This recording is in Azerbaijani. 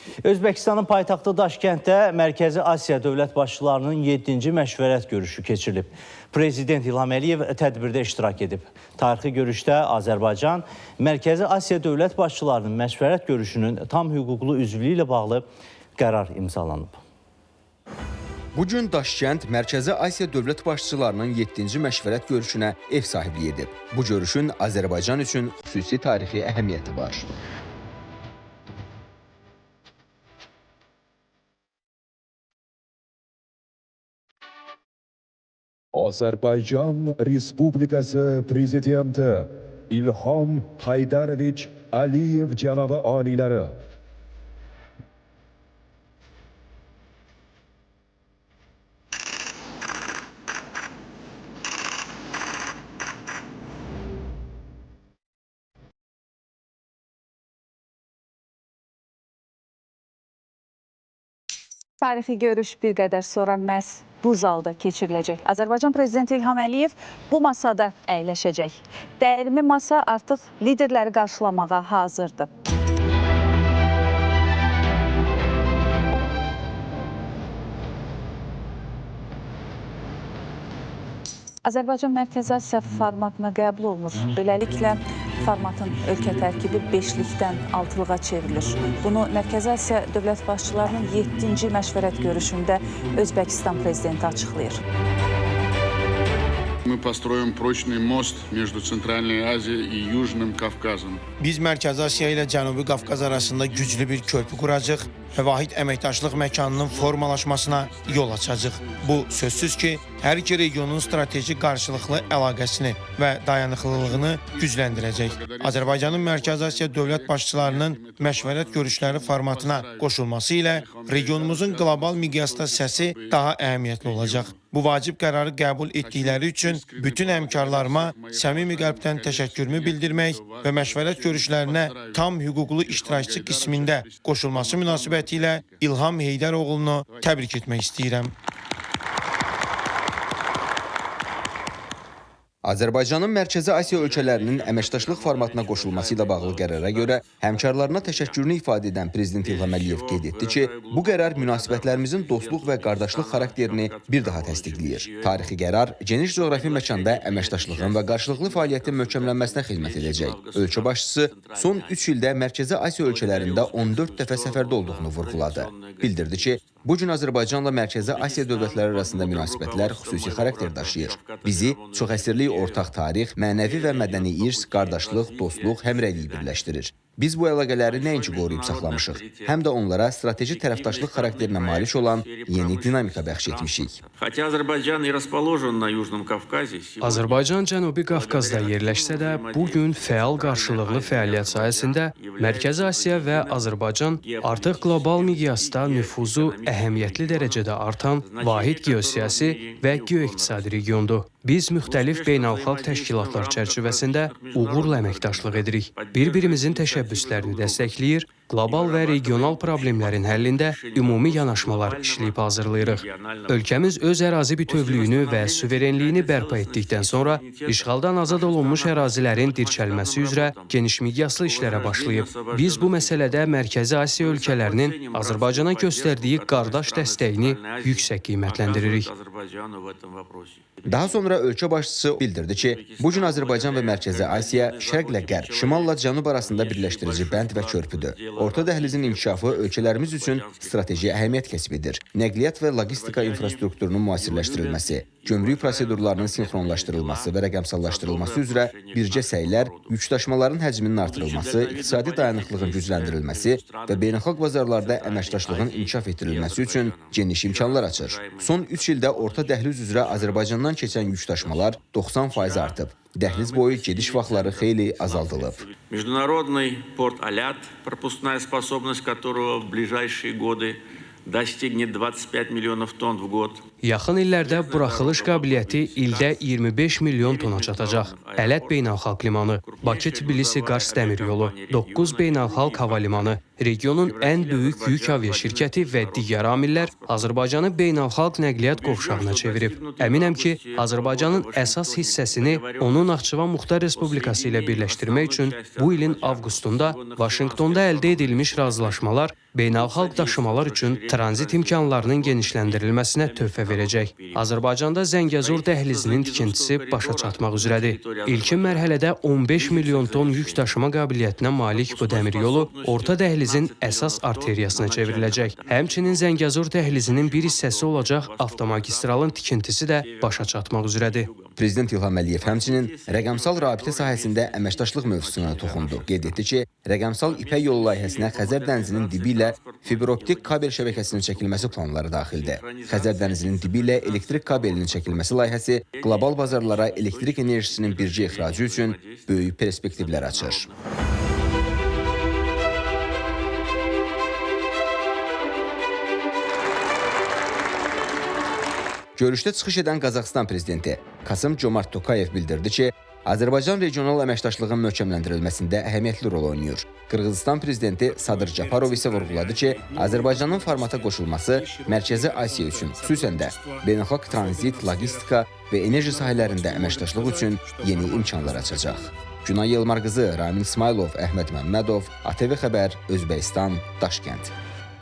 Özbəkistanın paytaxtı Daşkənddə Mərkəzi Asiya dövlət başçılarının 7-ci məşvərət görüşü keçirilib. Prezident İlham Əliyev tədbirdə iştirak edib. Tarixi görüşdə Azərbaycan, Mərkəzi Asiya dövlət başçılarının məşvərət görüşünün tam hüquqlu üzvlüyü ilə bağlı qərar imzalanıb. Bugün Daşkənd Mərkəzi Asiya dövlət başçılarının 7-ci məşvərət görüşünə ev sahibliyi edib. Bu görüşün Azərbaycan üçün xüsusi tarixi əhəmiyyəti var. Azərbaycan Respublikası Prezidenti İlham Haydarovich Aliyev cənabı aliləri. Tarixi görüş bir qədər sonra məhz bu zalda keçiriləcək. Azərbaycan Prezidenti İlham Əliyev bu masada əyləşəcək. Dəyirmi masa artıq liderləri qarşılamağa hazırdır. Azərbaycan Mərkəzi Asiya formatına qəbul olunur. Beləliklə, formatın ölkə tərkibi 5-likdən 6-lığa çevrilir. Bunu Mərkəzi Asiya dövlət başçılarının 7-ci məşvərət görüşündə Özbəkistan prezidenti açıqlayır. Мы построим прочный мост между Центральной Азией и Южным Кавказом. Biz Mərkəzi Asiya ilə Cənubi Qafqaz arasında güclü bir körpü quracaq və vahid əməkdaşlıq məkanının formalaşmasına yol açacaq. Bu, sözsüz ki, hər iki regionun strateji qarşılıqlı əlaqəsini və dayanıqlılığını gücləndirəcək. Azərbaycanın Mərkəzi Asiya dövlət başçılarının məşvərət görüşləri formatına qoşulması ilə regionumuzun qlobal miqyasda səsi daha əhəmiyyətli olacaq. Bu vacib qərarı qəbul etdikləri üçün bütün həmkarlarıma səmimi qəlbdən təşəkkürümü bildirmək və məşvərət görüşlərinə tam hüquqlu iştirakçı qismində qoşulması münasibətilə İlham Heydəroğlunu təbrik etmək istəyirəm. Azərbaycanın Mərkəzi Asiya ölkələrinin əməkdaşlıq formatına qoşulması ilə bağlı qərara görə həmkarlarına təşəkkürünü ifadə edən Prezident İlham Əliyev qeyd etdi ki, bu qərar münasibətlərimizin dostluq və qardaşlıq xarakterini bir daha təsdiqləyir. Tarixi qərar geniş coğrafi məkanda əməkdaşlığın və qarşılıqlı fəaliyyətin möhkəmlənməsinə xidmət edəcək. Ölkə başçısı son 3 ildə Mərkəzi Asiya ölkələrində 14 dəfə səfərdə olduğunu vurğuladı. Bildirdi ki, bu gün Azərbaycanla Mərkəzi Asiya dövlətləri arasında münasibətlər xüsusi xarakter daşıyır. Bizi çoxəsrlik ortaq tarix, mənəvi və mədəni irs, qardaşlıq, dostluq, həmrəylik birləşdirir. Biz bu əlaqələri nəinki qoruyub saxlamışıq, həm də onlara strateji tərəfdaşlıq xarakterinə malik olan yeni dinamika bəxş etmişik. Azərbaycan Cənubi Qafqazda yerləşsə də, bugün fəal qarşılıqlı fəaliyyət sayəsində Mərkəzi Asiya və Azərbaycan artıq qlobal miqyasda nüfuzu əhəmiyyətli dərəcədə artan vahid geosiyasi və geoiqtisadi regiondur. Biz müxtəlif beynəlxalq təşkilatlar çərçivəsində uğurla əməkdaşlıq edirik. Bir-birimizin təşəbbüslərini dəstəkləyir, qlobal və regional problemlərin həllində ümumi yanaşmalar işləyib hazırlayırıq. Ölkəmiz öz ərazi bütövlüyünü və suverenliyini bərpa etdikdən sonra işğaldan azad olunmuş ərazilərin dirçəlməsi üzrə geniş miqyaslı işlərə başlayıb. Biz bu məsələdə Mərkəzi Asiya ölkələrinin Azərbaycana göstərdiyi qardaş dəstəyini yüksək qiymətləndiririk. Daha sonra ölkə başçısı bildirdi ki, bugün Azərbaycan və Mərkəzi Asiya şərqlə qərb, şimalla cənub arasında birləşdirici bənd və körpüdür. Orta dəhlizin inkişafı ölkələrimiz üçün strateji əhəmiyyət kəsb edir. Nəqliyyat və logistika infrastrukturunun müasirləşdirilməsi, gömrük prosedurlarının sinxronlaşdırılması və rəqəmsallaşdırılması üzrə birgə səylər, yükdaşımaların həcminin artırılması, iqtisadi dayanıqlığın gücləndirilməsi və beynəlxalq bazarlarda əməkdaşlığın inkişaf etdirilməsi üçün geniş imkanlar açır. Son 3 ildə orta dəhliz üzrə Azərbaycandan keçən yükdaşımalar 90% artıb. Dəhliz boyu gediş vaxtları xeyli azaldılıb. Международный порт Алят, пропускная способность которого в ближайшие годы достигнет 25 миллионов тонн в год. Yaxın illərdə buraxılış qabiliyyəti ildə 25 milyon tona çatacaq. Ələt beynəlxalq limanı, Bakı-Tbilisi-Qars dəmir yolu, 9 beynəlxalq hava limanı, regionun ən böyük yük aviaşirkəti və digər amillər Azərbaycanı beynəlxalq nəqliyyat qovşağına çevirib. Əminəm ki, Azərbaycanın əsas hissəsini onun Naxçıvan Muxtar Respublikası ilə birləşdirmək üçün bu ilin avqustunda Vaşinqtonda əldə edilmiş razılaşmalar beynəlxalq daşımalar üçün tranzit imkanlarının genişləndirilməsinə töhfə verəcək. Azərbaycanda Zəngəzur dəhlizinin tikintisi başa çatmaq üzrədir. İlkin mərhələdə 15 milyon ton yük daşıma qabiliyyətinə malik bu dəmir yolu orta dəhlizin əsas arteriyasına çevriləcək. Həmçinin Zəngəzur dəhlizinin bir hissəsi olacaq avtomagistralın tikintisi də başa çatmaq üzrədir. Prezident İlham Əliyev həmçinin rəqəmsal rabitə sahəsində əməkdaşlıq mövzusuna toxundu. Qeyd etdi ki, rəqəmsal İpək yolu layihəsinə Xəzər dənizinin dibi ilə fiberoptik kabel şəbəkəsinin çəkilməsi planları daxildir. Xəzər dənizinin dibi ilə elektrik kabelinin çəkilməsi layihəsi qlobal bazarlara elektrik enerjisinin birgə ixracı üçün böyük perspektivlər açır. Görüşdə çıxış edən Qazaxıstan prezidenti Kasım-Comart Tokayev bildirdi ki, Azərbaycan regional əməkdaşlığın möhkəmləndirilməsində əhəmiyyətli rol oynayır. Qırğızıstan prezidenti Sadır Japarov isə vurğuladı ki, Azərbaycanın formata qoşulması Mərkəzi Asiya üçün, xüsusən də beynəlxalq tranzit, logistika və enerji sahələrində əməkdaşlıq üçün yeni imkanlar açacaq. Günay Yılmar qızı, Ramin İsmailov, Əhməd Məmmədov, ATV Xəbər, Özbəkistan, Daşkənd.